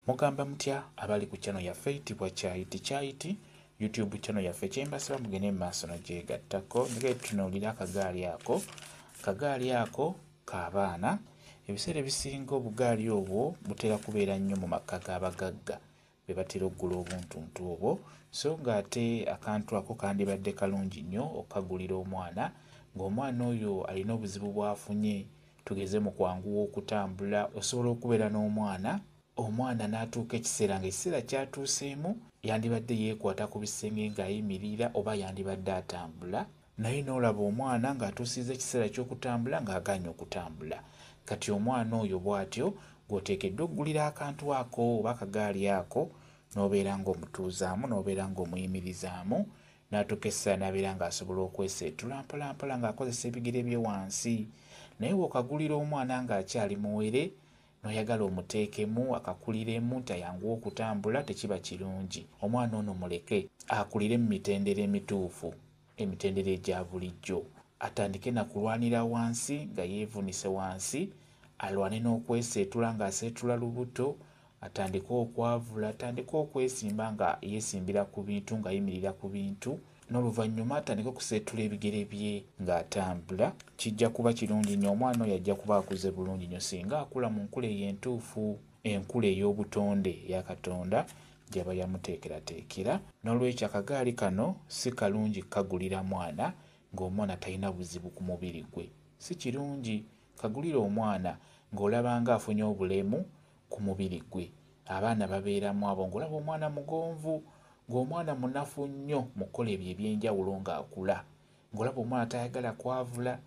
Mugamba mutya abali ku channel yaffe eyitibwa Kyayiti YouTube channel yaffe kyembasaba mugende maaso nagyegattako nga tutunuulira akagaali ako k'abaana. Ebiseera ebisinga obugaali obwo butera kubeera nnyo mu maka g'abagagga be batera oggula obuntuntu obwo, so ng'ate akantu ako kandibadde kalungi nnyo okagulira omwana ng'omwana oyo alina obuzibu bw'afunye, tugeze mu kwanguwa okutambula. Osobola okubeera n'omwana n'atuuka ekiseera ng'ekiseera kyatuuseemu yandibadde yeekwata ku bisenge ng'ayimirira oba yandibadde atambula, naye n'olaba omwana ng'atuusizza ekiseera ky'okutambula ng'agaanye okutambula. Kati omwana oyo bw'atyo gw'oteekeddwa oggulira akantu ako oba akagaali ako n'obeera ng'omutuuzaamu n'obeera ng'omuyimirizaamu n'atuuka essaawa n'abeera ng'asobola okweseetula mpolampola ng'akozesa ebigere bye wansi. Naye bw'okagulira omwana ng'akyali muwere n'oyagala omuteekemu akakuliremu tayanguwa okutambula, tekiba kirungi. Omwana ono muleke akulire mu mitendera emituufu, emitendera egya bulijjo. Atandike na kulwanira wansi nga yeevunise wansi, alwane n'okweseetula ng'aseetula lubuto, atandike okwavula, atandike okwesimba nga yeesimbira ku bintu ng'ayimirira ku bintu, n'oluvannyuma atandike okuseetula ebigere bye ng'atambula. Kijja kuba kirungi nnyo, omwana oyo ajja kuba akuze bulungi nnyo singa akula mu nkula eyo entuufu, enkula ey'obutonde eya Katonda gy'aba yamuteekerateekera. N'olwekyo akagaali kano si kalungi kagulira mwana ng'omwana talina buzibu ku mubiri gwe, si kirungi. Kagulira omwana ng'olaba ng'afunye obulemu ku mubiri gwe. Abaana babeeramu abo ng'olaba omwana mugonvu, ng'omwana munafu nnyo mu kukola ebyo eby'enjawulo ng'akula, ng'olaba omwana tayagala kwavula,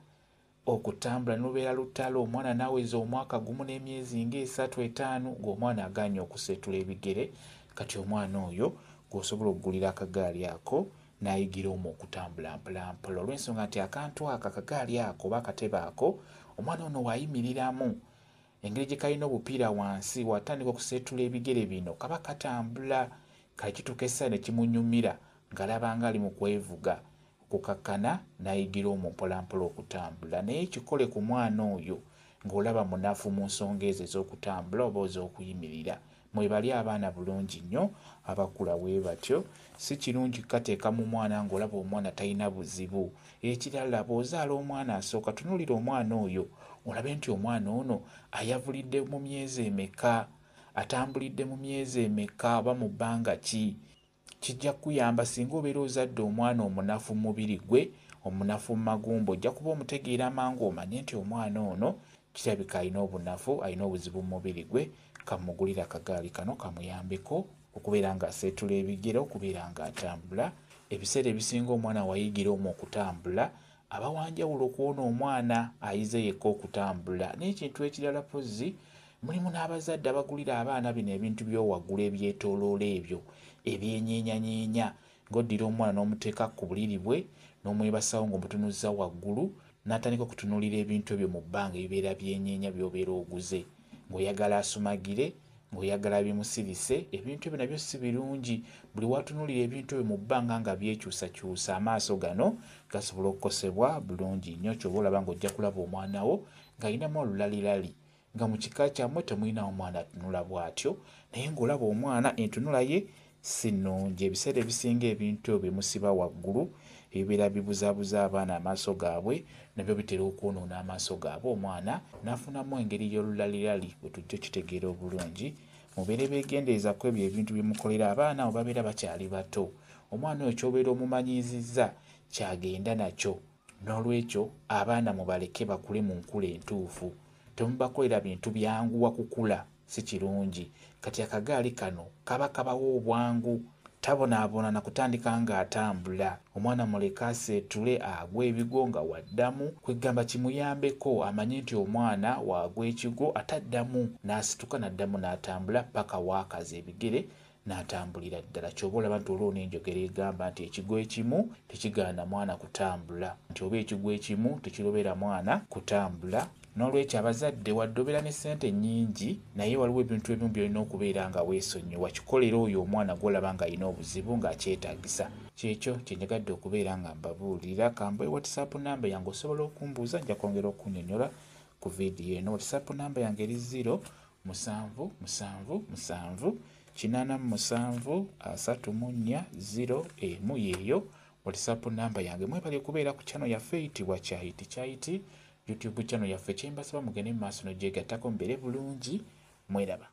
okutambula n'olubeera lutalo. Omwana n'aweza omwaka gumu n'emyezi nga 3-5 ng'omwana agaanye okuseetula ebigere. Kati omwana oyo gw'osobola okugulira akagaali ako n'ayigira omwo okutambula mpolampola, olw'ensonga nti akantu ako akagaali ako oba akatebe ako omwana ono waayimiriramu, engeri gye kalina obupiira wansi watandika okuseetula ebigere bino kaba katambula. Kale kituuka essaawa ne kimunyumira ng'alaba ng'ali mu kwevuga okukakkana n'ayigira omwo mpolampola okutambula. Naye kikole ku mwana oyo ng'olaba munafu mu nsonga ezo ez'okutambula oba ez'okuyimirira. Mwebali abaana bulungi nnyo abakula bwe batyo. Si kirungi kukateeka mu mwana ng'olaba omwana talina buzibu. Ekirala bw'ozaala omwana asooka tunuulira omwana oyo olabe nti omwana ono ayavulidde mu myezi emeka, atambulidde mu myezi emeka oba mu bbanga ki. Kijja kuyamba singa obeera ozadde omwana omunafu mu mubiri gwe, omunafu mu magumba, ojja kuba omutegeera mangu omanye nti omwana ono kirabika alina obunafu, alina obuzibu mu mubiri gwe. Kamugulira akagaali kano kamuyambeko okubeera ng'aseetula ebigere, okubeera ng'atambula. Ebiseera ebisinga omwana wayigira omwo okutambula aba wanjawulo okuwona omwana ayize yekka okutambula. N'ekintu ekirala pozzi, mulimu n'abazadde abagulira abaana bino ebintu by'owaggulu ebyetooloola ebyo ebyenyeenya ng'oddira omwana n'omuteeka ku buliri bwe n'omwebasawo ng'omutunuzza waggulu n'atandika okutunuulira ebintu ebyo mu bbanga ebibeera byenyeenya by'obeera oguze, ng'oyagala asumagire, ng'oyagala bimusirise. Ebintu ebyo nabyo si birungi. Buli watunuulira ebintu ebyo mu bbanga nga byekyusakyusa, amaaso gano gasobola okukosebwa bulungi nnyo. Ky'oba olaba ng'ojja kulaba omwana wo ng'alinamu olulalirali, nga mu kika kyammwe temulinawo mwana atunula bw'atyo, naye ng'olaba omwana entunula ye si nnungi. Ebiseera ebisinga ebintu ebyo bimusiba waggulu ebibeera bibuzaabuza abaana amaaso gaabwe, nabyo bitera okwonoona amaaso gaabwe. Omwana n'afunamu engeri y'olulalirali bwe tujja okitegeera obulungi. Mubeere beegendereza ku ebyo ebintu bye mukolera abaana abo babeera bakyali bato. Omwana oyo ky'obeera omumanyizizza ky'agenda nakyo. N'olwekyo abaana mubaleke bakule mu nkula entuufu. Temubakolera bintu byanguwa kukula, si kirungi. Kati akagaali kano kaba kabawa obwangu, tabonaabona na kutandika ng'atambula. Omwana muleke aseetule agwe ebigo nga waddamu, kwegamba kimuyambeko amanye nti omwana wagwa ekigo ataddamu, n'asituka n'addamu n'atambula paka waakaza ebigere n'atambulira ddala. Ky'oba olaba nti olwo n'enjogera egamba nti ekigo ekimu tekigaana mwana kutambula, nti oba ekigo ekimu tekirobera mwana kutambula. N'olwekyo abazadde wadde obeera ne ssente nnyingi, naye waliwo ebintu ebimu by'olina okubeera nga weesonyiwa. Kikolera oyo omwana gw'olaba ng'alina obuzibu ng'akyetaagisa. Kyekyo kye njagadde okubeera nga mbabuulira. Kambe WhatsApp namba yange osobola okumbuuza, nja kwongera okunnyonnyola ku viidiyo eno. WhatsApp namba yange eri musanvu musanvu musanvu 8734 yeeyo WhatsApp namba yange. Mwebale kubeera ku channel yaffe eyitibwa Kyayiti YouTube channel yaffe. Kyembasaba mugende mu maaso n'ogyegattako mbeere bulungi. Mweraba.